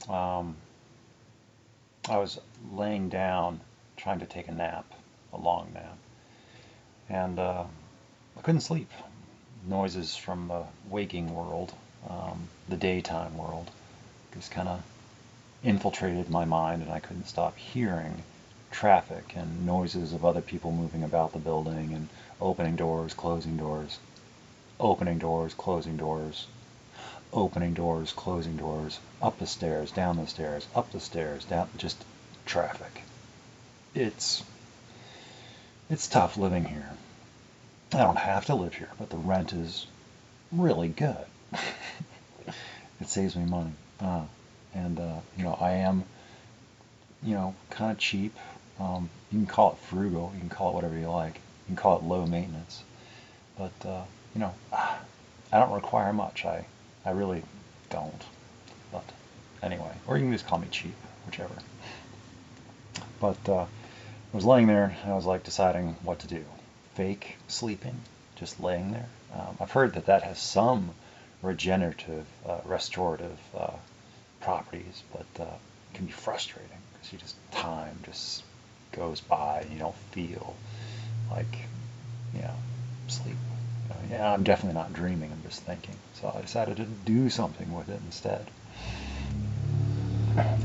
Um, I was laying down trying to take a nap, a long nap, and I couldn't sleep. Noises from the waking world, the daytime world, just kind of infiltrated my mind, and I couldn't stop hearing traffic and noises of other people moving about the building and opening doors, closing doors, opening doors, closing doors, opening doors, closing doors, up the stairs, down the stairs, up the stairs, down, just traffic. It's it's tough living here. I don't have to live here, but the rent is really good. It saves me money. And I am, kind of cheap. You can call it frugal. You can call it whatever you like. You can call it low maintenance. But I don't require much. I really don't. But anyway, or you can just call me cheap, whichever. But I was laying there and I was like deciding what to do. Fake sleeping, just laying there. I've heard that that has some regenerative, restorative properties, but it can be frustrating because time just goes by and you don't feel like, you know, sleep. Yeah, I'm definitely not dreaming, I'm just thinking. So I decided to do something with it instead.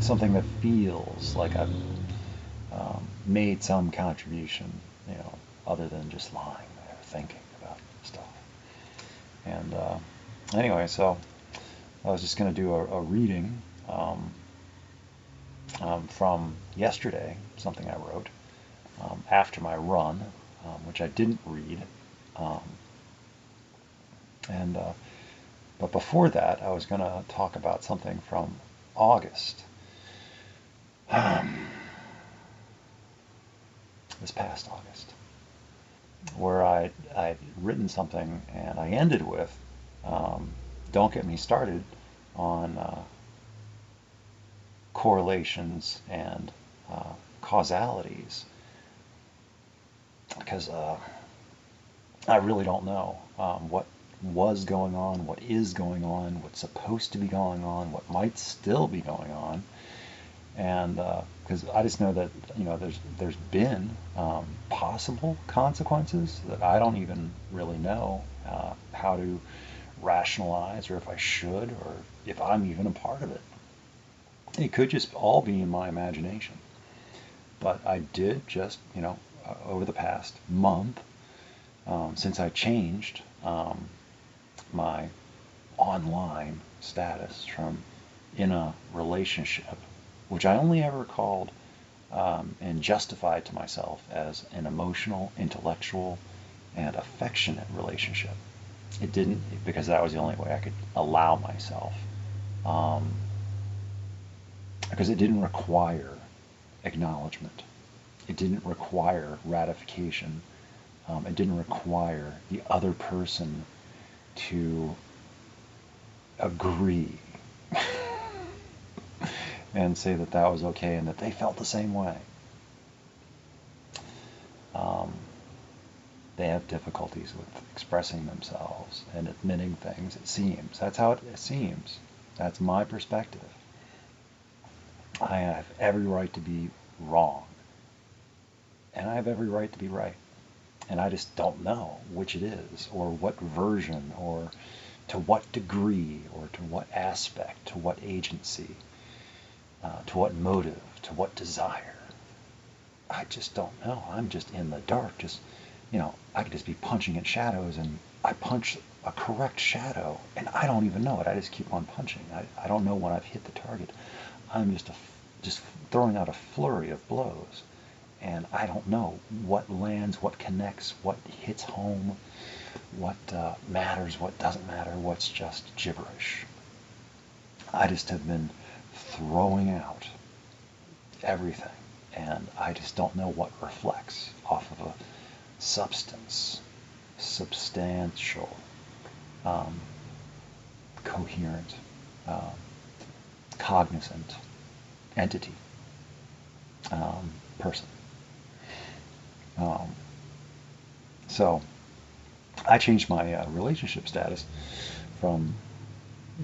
Something that feels like I've made some contribution, other than just lying there thinking about stuff. And anyway, so I was just going to do a reading from yesterday, something I wrote after my run, which I didn't read. Um, and But before that, I was going to talk about something from August, this past August, where I'd written something and I ended with, "Don't get me started on correlations and causalities, because I really don't know what was going on, what is going on, what's supposed to be going on, what might still be going on." And because I just know that there's been possible consequences that I don't even really know how to rationalize, or if I should, or if I'm even a part of it. It could just all be in my imagination. But I did just, over the past month, since I changed my online status from in a relationship, which I only ever called and justified to myself as an emotional, intellectual, and affectionate relationship. It didn't, because that was the only way I could allow myself, um, because it didn't require acknowledgement. It didn't require ratification. It didn't require the other person to agree and say that that was okay and that they felt the same way. Um, they have difficulties with expressing themselves and admitting things, it seems. That's how it seems. That's my perspective. I have every right to be wrong, and I have every right to be right. And I just don't know which it is, or what version, or to what degree, or to what aspect, to what agency, to what motive, to what desire. I just don't know. I'm just in the dark. I could just be punching at shadows, and I punch a correct shadow, and I don't even know it. I just keep on punching. I don't know when I've hit the target. I'm just throwing out a flurry of blows, and I don't know what lands, what connects, what hits home, what matters, what doesn't matter, what's just gibberish. I just have been throwing out everything, and I just don't know what reflects off of a substantial, um, coherent, um, cognizant entity, person. Um, so I changed my relationship status from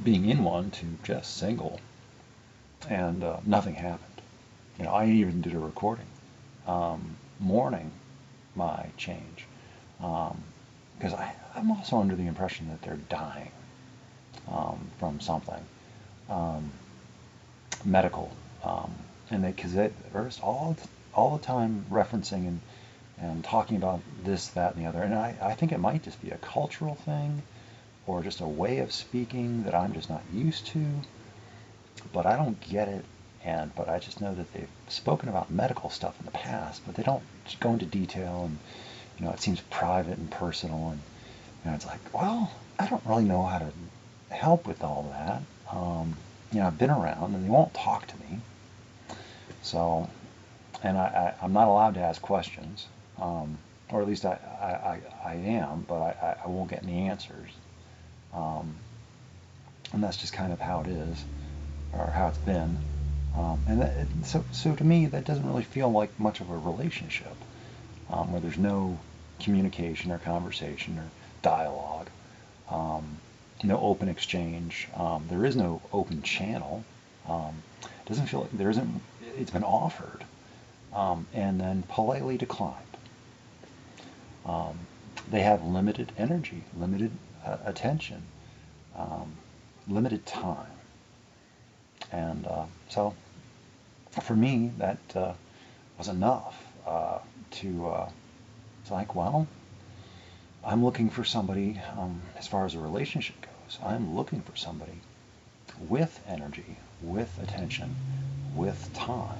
being in one to just single. and nothing happened. I even did a recording mourning my change, because I'm also under the impression that they're dying from something medical, and because they're just all the time referencing and talking about this, that, and the other. And I think it might just be a cultural thing or just a way of speaking that I'm just not used to, but I don't get it. But I just know that they've spoken about medical stuff in the past, but they don't go into detail, and it seems private and personal, and it's like, well, I don't really know how to help with all that. I've been around, and they won't talk to me. So, and I'm not allowed to ask questions, or at least I am, but I won't get any answers. And that's just kind of how it is, or how it's been. So to me, that doesn't really feel like much of a relationship, where there's no communication or conversation or dialogue, no open exchange. There is no open channel. It doesn't feel like there isn't. It's been offered, and then politely declined. They have limited energy, limited attention, limited time, and so for me, that was enough to. It's like, well, I'm looking for somebody. As far as a relationship goes, I'm looking for somebody with energy, with attention, with time.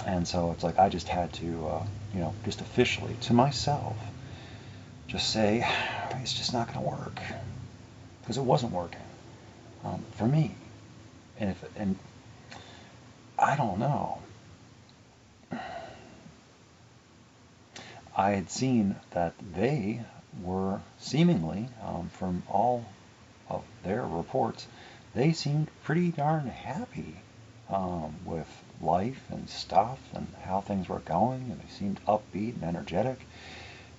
And so it's like I just had to, just officially to myself, just say it's just not going to work, because it wasn't working for me. And I don't know. I had seen that they were seemingly, from all of their reports, they seemed pretty darn happy with life and stuff and how things were going, and they seemed upbeat and energetic.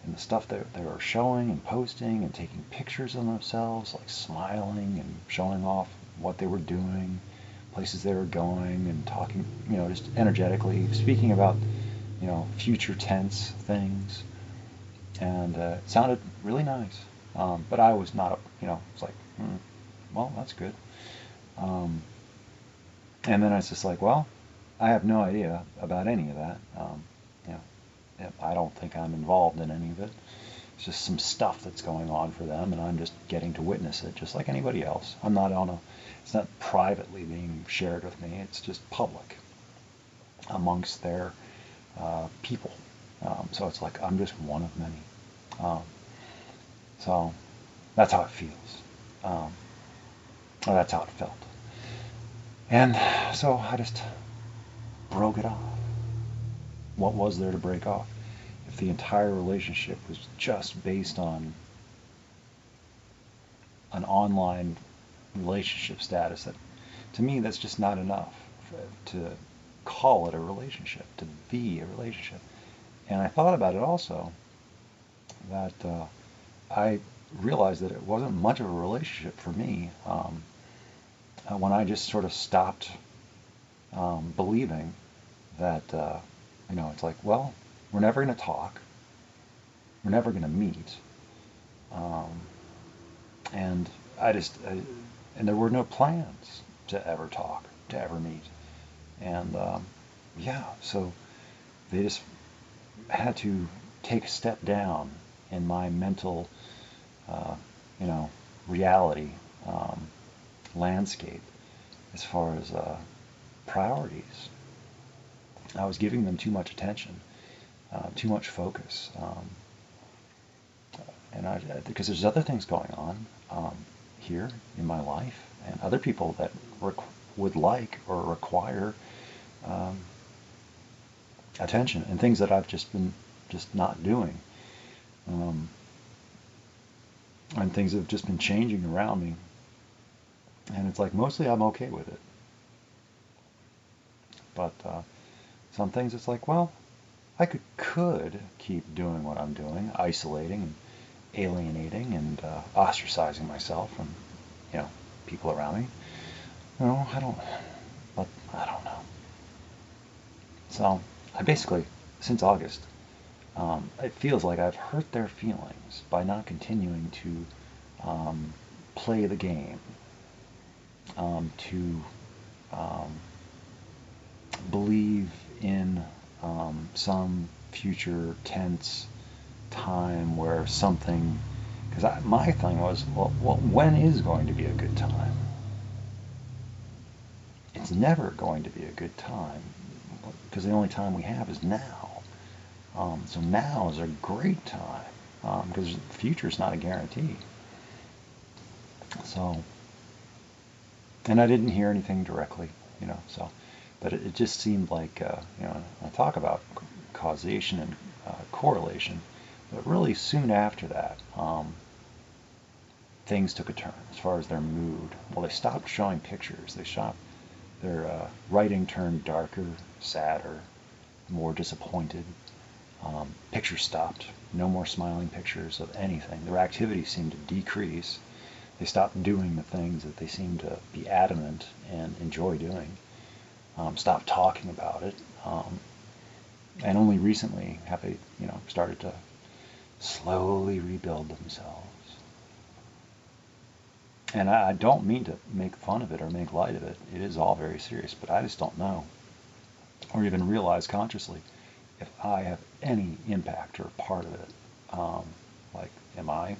And the stuff that they were showing and posting and taking pictures of themselves, like smiling and showing off what they were doing, places they were going, and talking, just energetically speaking about, future tense things. And it sounded really nice. But I was not, it's like, well, that's good. And then I was just like, well, I have no idea about any of that. I don't think I'm involved in any of it. It's just some stuff that's going on for them, and I'm just getting to witness it, just like anybody else. It's not privately being shared with me. It's just public amongst their people. So it's like I'm just one of many. So that's how it feels. Or that's how it felt. And so I just broke it off. What was there to break off? If the entire relationship was just based on an online relationship status, that to me that's just not enough to call it a relationship, to be a relationship. And I thought about it also, that I realized that it wasn't much of a relationship for me when I just sort of stopped believing that, it's like, well, we're never going to talk, we're never going to meet, and and there were no plans to ever talk, to ever meet, and so they just had to take a step down in my mental, reality, landscape, as far as priorities. I was giving them too much attention, too much focus, and because there's other things going on here in my life, and other people that would like or require attention, and things that I've just been not doing, and things have just been changing around me, and it's like mostly I'm okay with it, but some things it's like, well, I could keep doing what I'm doing, isolating and alienating and ostracizing myself from people around me, No, but I don't know. So I basically, since August, it feels like I've hurt their feelings by not continuing to play the game, to um, believe in some future tense time where something, because my thing was, well, when is going to be a good time? It's never going to be a good time because the only time we have is now. So now is a great time because the future is not a guarantee. So, and I didn't hear anything directly, so, but it just seemed like, I talk about causation and correlation, but really soon after that, things took a turn as far as their mood. Well, they stopped showing pictures. Their writing turned darker, sadder, more disappointed. Pictures stopped. No more smiling pictures of anything. Their activity seemed to decrease. They stopped doing the things that they seemed to be adamant and enjoy doing. Stopped talking about it. And only recently have they, started to slowly rebuild themselves. And I don't mean to make fun of it or make light of it. It is all very serious, but I just don't know, or even realize consciously, if I have any impact or part of it. Like, am I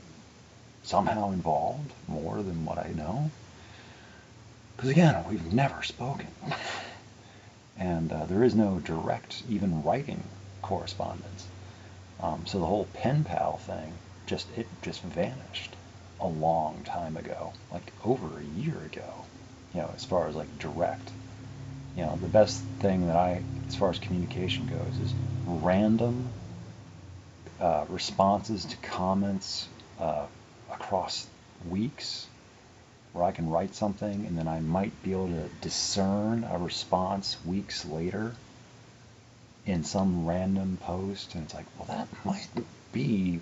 somehow involved more than what I know? Because again, we've never spoken. And there is no direct, even writing correspondence. So the whole pen pal thing, it just vanished a long time ago, like over a year ago, as far as like direct. The best thing that as far as communication goes, is random responses to comments across weeks, where I can write something and then I might be able to discern a response weeks later in some random post, and it's like, well, that might be,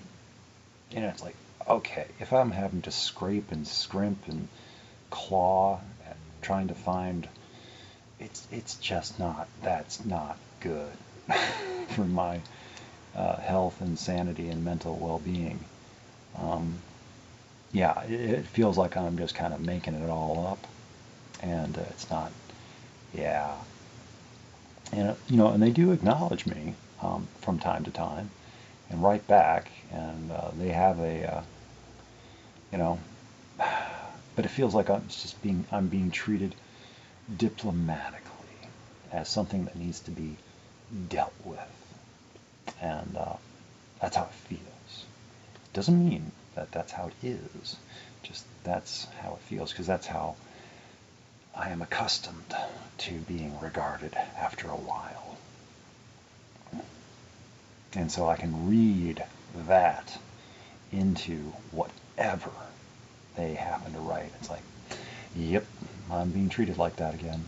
it's like, okay, if I'm having to scrape and scrimp and claw at trying to find, it's just not, that's not good for my health and sanity and mental well-being. Yeah, it feels like I'm just kind of making it all up, and it's not. Yeah, and and they do acknowledge me from time to time, and write back, and they have you know, but it feels like I'm being treated diplomatically as something that needs to be dealt with, and that's how it feels. Doesn't mean that that's how it is. Just that's how it feels, because that's how I am accustomed to being regarded after a while. And so I can read that into whatever they happen to write. It's like, yep, I'm being treated like that again.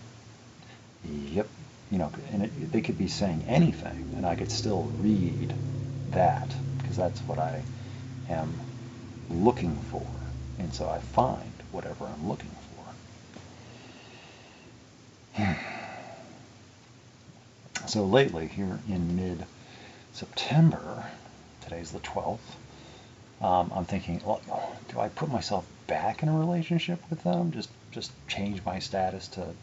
Yep. And they could be saying anything, and I could still read that, because that's what I am looking for. And so I find whatever I'm looking for. So lately, here in mid-September, today's the 12th, I'm thinking, well, do I put myself back in a relationship with them? Just change my status to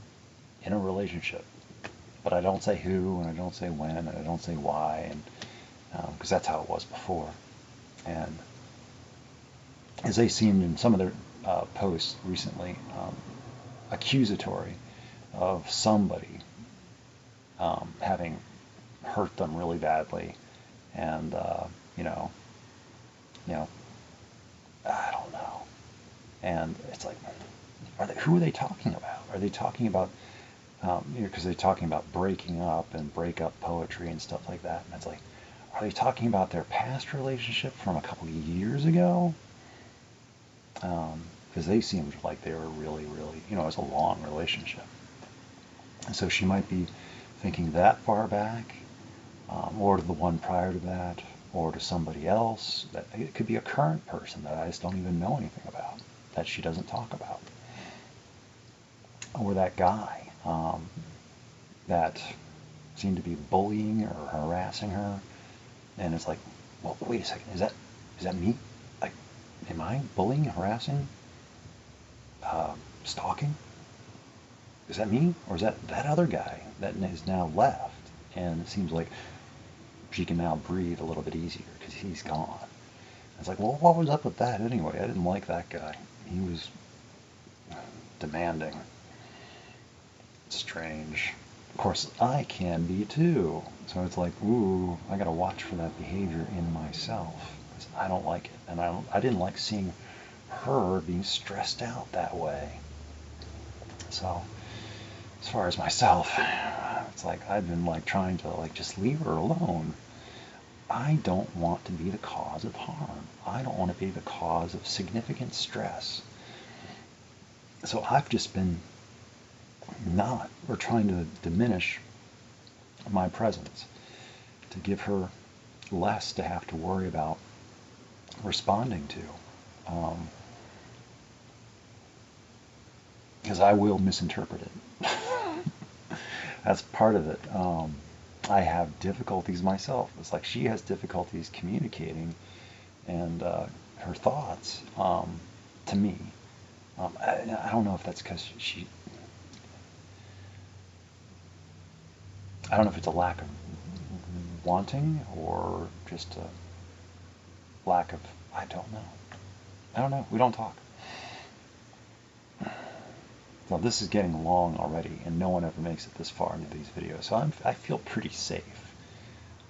in a relationship. But I don't say who, and I don't say when, and I don't say why, and because that's how it was before. And as they seemed in some of their posts recently, accusatory of somebody having hurt them really badly, and you know, I don't know. And it's like, who are they talking about? Are they talking about, because they're talking about breaking up and breakup poetry and stuff like that, and it's like, are they talking about their past relationship from a couple of years ago? Because they seemed like they were really, really, it was a long relationship. And so she might be thinking that far back, or to the one prior to that, or to somebody else. That it could be a current person that I just don't even know anything about, that she doesn't talk about. or that guy that seemed to be bullying or harassing her, and it's like, well, wait a second, is that me? Like, am I bullying, harassing, stalking? Is that me, or is that other guy that is now left? And it seems like she can now breathe a little bit easier because he's gone. It's like, well, what was up with that anyway? I didn't like that guy. He was demanding. Strange. Of course, I can be too. So it's like, ooh, I gotta watch for that behavior in myself because I don't like it, and I didn't like seeing her being stressed out that way. So, as far as myself, it's like I've been like trying to like just leave her alone. I don't want to be the cause of harm. I don't want to be the cause of significant stress. So I've just been trying to diminish my presence, to give her less to have to worry about responding to. Because I will misinterpret it. That's part of it. I have difficulties myself. It's like she has difficulties communicating and her thoughts to me. I don't know if that's because I don't know if it's a lack of wanting or just a lack of, I don't know. We don't talk. Now this is getting long already, and no one ever makes it this far into these videos, so I feel pretty safe.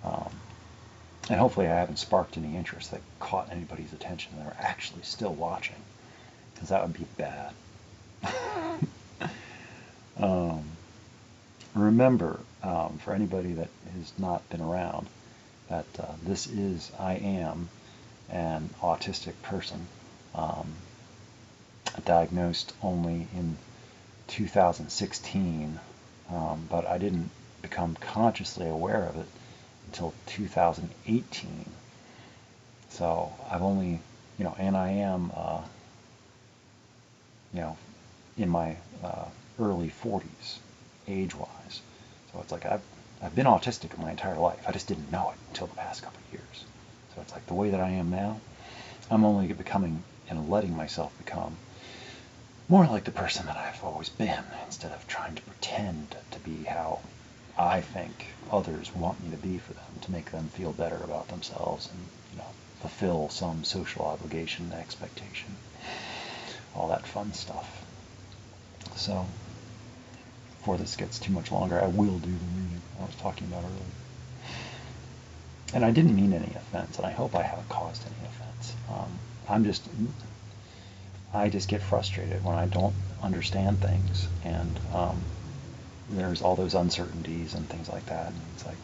And hopefully I haven't sparked any interest that caught anybody's attention and they're actually still watching, because that would be bad. Remember, for anybody that has not been around, that I am an autistic person, diagnosed only in 2016, but I didn't become consciously aware of it until 2018. So I've only, and I am, in my early 40s, age-wise. So it's like I've been autistic my entire life. I just didn't know it until the past couple of years. So it's like the way that I am now, I'm only becoming and letting myself become more like the person that I've always been, instead of trying to pretend to be how I think others want me to be for them, to make them feel better about themselves and, fulfill some social obligation and expectation. All that fun stuff. So, before this gets too much longer, I will do the reading I was talking about earlier. And I didn't mean any offense, and I hope I haven't caused any offense. I just get frustrated when I don't understand things, and there's all those uncertainties and things like that. And it's like,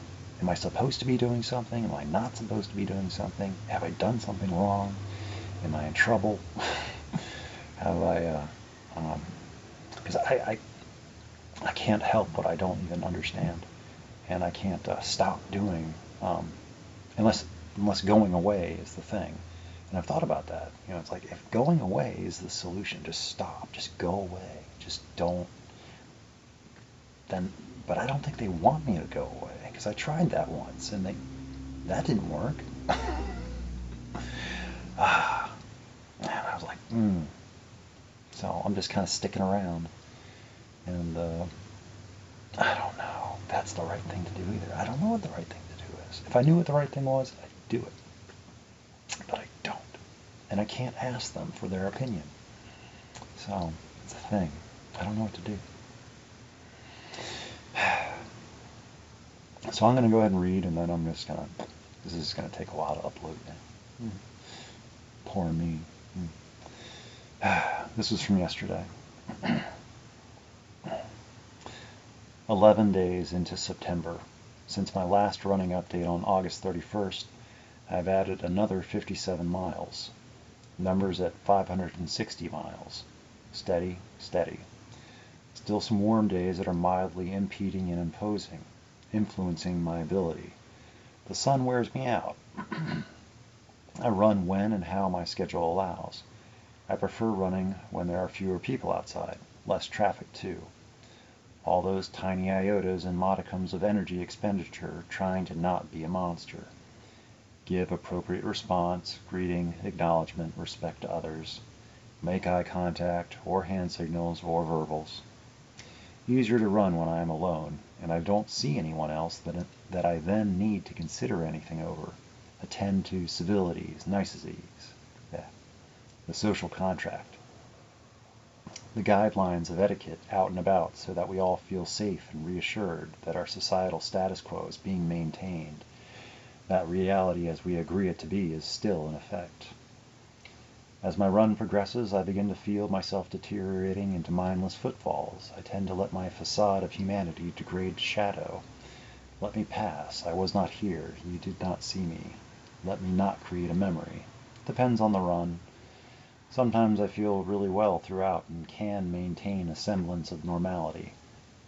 am I supposed to be doing something? Am I not supposed to be doing something? Have I done something wrong? Am I in trouble? Have I, because I can't help what I don't even understand, and I can't stop doing, unless going away is the thing. And I've thought about that. It's like, if going away is the solution, just stop, just go away, just don't. Then, but I don't think they want me to go away, because I tried that once and that didn't work. And I was like, So I'm just kind of sticking around, and I don't know if that's the right thing to do either. I don't know what the right thing to do is. If I knew what the right thing was, I'd do it. But I don't. And I can't ask them for their opinion. So, it's a thing. I don't know what to do. So I'm going to go ahead and read, and then this is going to take a while to upload now. Poor me. This was from yesterday. 11 days into September. Since my last running update on August 31st, I've added another 57 miles. Numbers at 560 miles. Steady, steady. Still some warm days that are mildly impeding and influencing my ability. The sun wears me out. I run when and how my schedule allows. I prefer running when there are fewer people outside. less traffic too. All those tiny iotas and modicums of energy expenditure trying to not be a monster. Give appropriate response, greeting, acknowledgement, respect to others. Make eye contact, or hand signals, or verbals. Easier to run when I am alone, and I don't see anyone else that I then need to consider anything over. Attend to civilities, niceties, the social contract, the guidelines of etiquette out and about so that we all feel safe and reassured that our societal status quo is being maintained, that reality as we agree it to be is still in effect. As my run progresses, I begin to feel myself deteriorating into mindless footfalls. I tend to let my facade of humanity degrade to shadow. Let me pass. I was not here. You did not see me. Let me not create a memory. Depends on the run. Sometimes I feel really well throughout and can maintain a semblance of normality.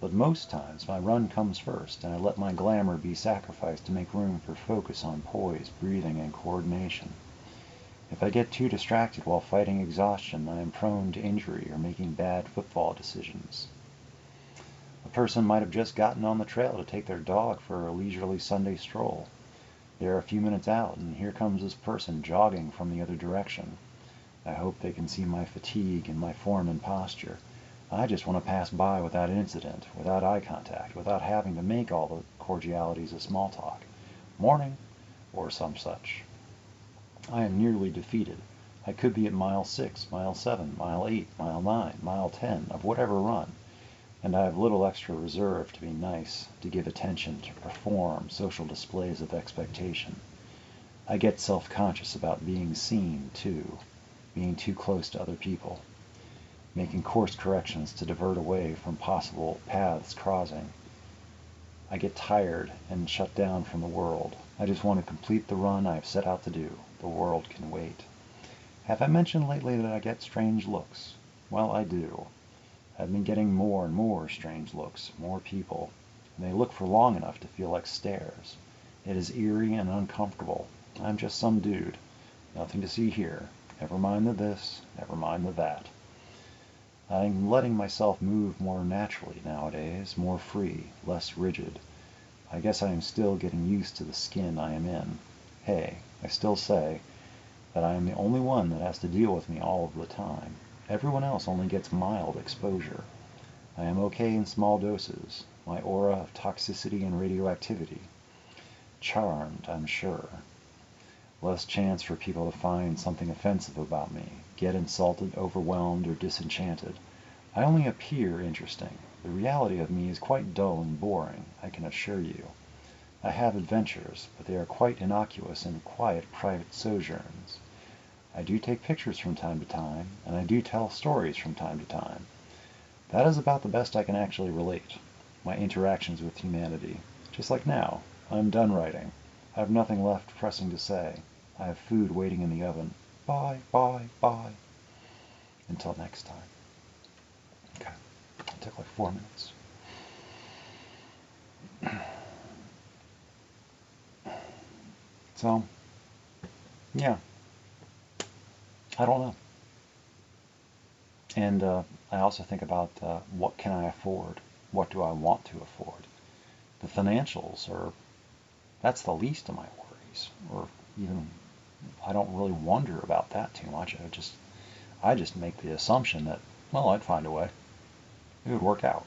But most times my run comes first, and I let my glamour be sacrificed to make room for focus on poise, breathing, and coordination. If I get too distracted while fighting exhaustion, I am prone to injury or making bad football decisions. A person might have just gotten on the trail to take their dog for a leisurely Sunday stroll. They're a few minutes out, and here comes this person jogging from the other direction. I hope they can see my fatigue and my form and posture. I just want to pass by without incident, without eye contact, without having to make all the cordialities of small talk. Morning, or some such. I am nearly defeated. I could be at mile 6, mile 7, mile 8, mile 9, mile 10 of whatever run, and I have little extra reserve to be nice, to give attention, to perform social displays of expectation. I get self-conscious about being seen, too, being too close to other people, making course corrections to divert away from possible paths crossing. I get tired and shut down from the world. I just want to complete the run I have set out to do. The world can wait. Have I mentioned lately that I get strange looks? Well, I do. I've been getting more and more strange looks, more people, and they look for long enough to feel like stares. It is eerie and uncomfortable. I'm just some dude. Nothing to see here. Never mind the this, never mind the that. I'm letting myself move more naturally nowadays, more free, less rigid. I guess I am still getting used to the skin I am in. Hey, I still say that I am the only one that has to deal with me all of the time. Everyone else only gets mild exposure. I am okay in small doses, my aura of toxicity and radioactivity. Charmed, I'm sure. Less chance for people to find something offensive about me, get insulted, overwhelmed, or disenchanted. I only appear interesting. The reality of me is quite dull and boring, I can assure you. I have adventures, but they are quite innocuous and quiet private sojourns. I do take pictures from time to time, and I do tell stories from time to time. That is about the best I can actually relate, my interactions with humanity. Just like now, I'm done writing. I have nothing left pressing to say. I have food waiting in the oven. Bye, bye, bye. Until next time. Okay, it took like 4 minutes. So, yeah, I don't know. And I also think about what can I afford? What do I want to afford? The financials that's the least of my worries. Or even, I don't really wonder about that too much. I just make the assumption that, well, I'd find a way. It would work out.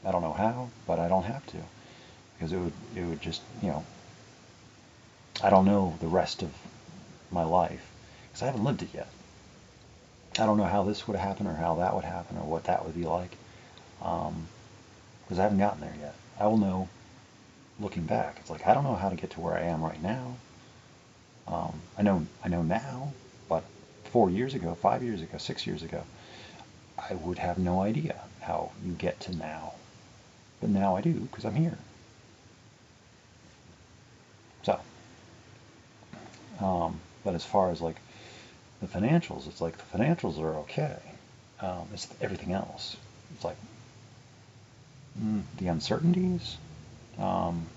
I don't know how, but I don't have to. Because it would just, I don't know the rest of my life. Because I haven't lived it yet. I don't know how this would happen or how that would happen or what that would be like. Because I haven't gotten there yet. I will know looking back. It's like, I don't know how to get to where I am right now. I know now, but 4 years ago, 5 years ago, 6 years ago, I would have no idea how you get to now. But now I do, because I'm here. So, but as far as like the financials, it's like the financials are okay. It's everything else. It's like the uncertainties, time,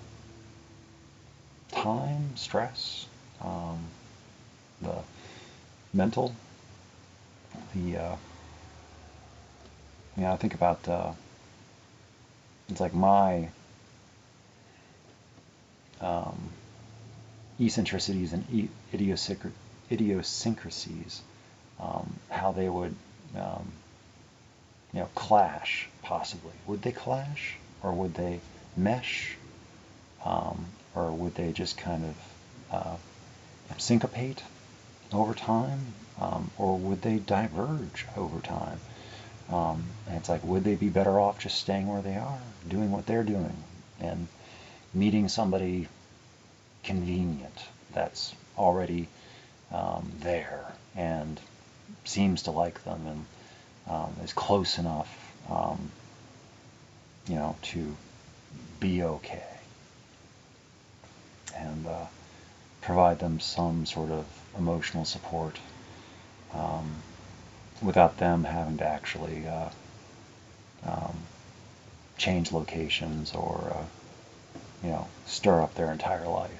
stress, the mental, the I think about it's like my um, eccentricities and idiosyncrasies, how they would um, clash, possibly. Would they clash, or would they mesh, or would they just kind of syncopate over time, or would they diverge over time? And it's like, would they be better off just staying where they are, doing what they're doing, and meeting somebody convenient that's already there and seems to like them and is close enough, to be okay, and provide them some sort of emotional support, um, without them having to actually um, change locations or stir up their entire life.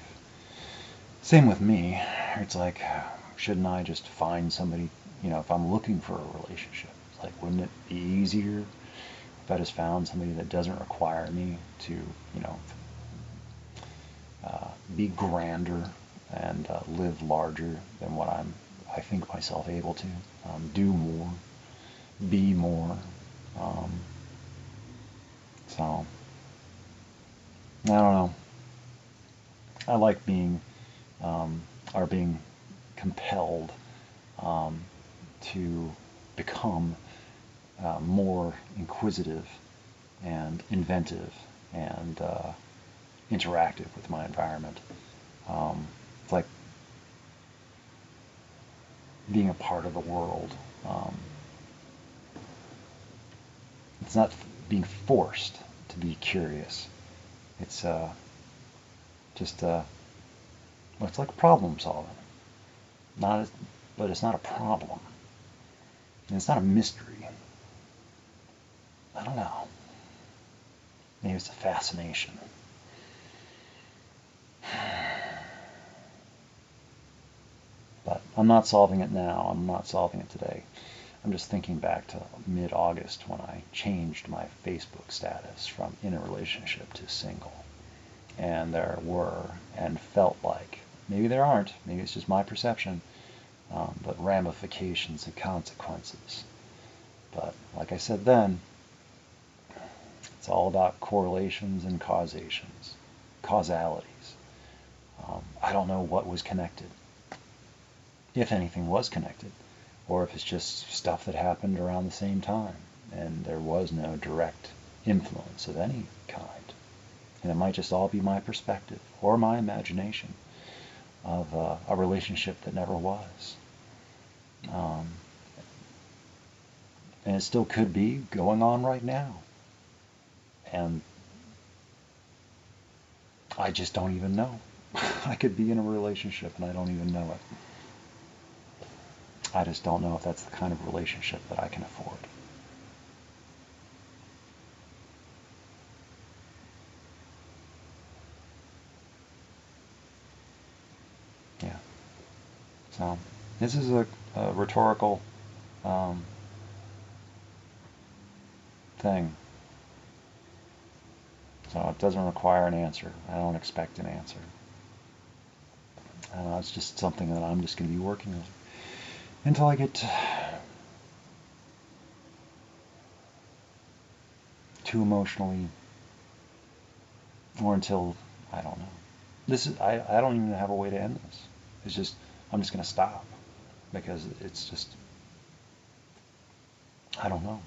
Same with me. It's like, shouldn't I just find somebody, if I'm looking for a relationship? It's like, wouldn't it be easier if I just found somebody that doesn't require me to, be grander and live larger than what I think myself able to, do more, be more. Um, so, I don't know. I like being, or being compelled to become more inquisitive and inventive and interactive with my environment. It's like being a part of the world. Um, it's not being forced to be curious. It's just well, it's like problem solving. Not, but it's not a problem. And it's not a mystery. I don't know. Maybe it's a fascination. But I'm not solving it now. I'm not solving it today. I'm just thinking back to mid-August when I changed my Facebook status from in a relationship to single. And there were, and felt like, maybe there aren't, maybe it's just my perception, but ramifications and consequences. But like I said then, it's all about correlations and causations, causalities. I don't know what was connected, if anything was connected, or if it's just stuff that happened around the same time, and there was no direct influence of any kind. And it might just all be my perspective or my imagination of a relationship that never was. Um, and it still could be going on right now. And I just don't even know. I could be in a relationship and I don't even know it. I just don't know if that's the kind of relationship that I can afford. Yeah. So this is a rhetorical um, thing. So it doesn't require an answer. I don't expect an answer. It's just something that I'm just going to be working with until I get too emotionally, or until, I don't know. I don't even have a way to end this. It's just, I'm just going to stop because it's just, I don't know.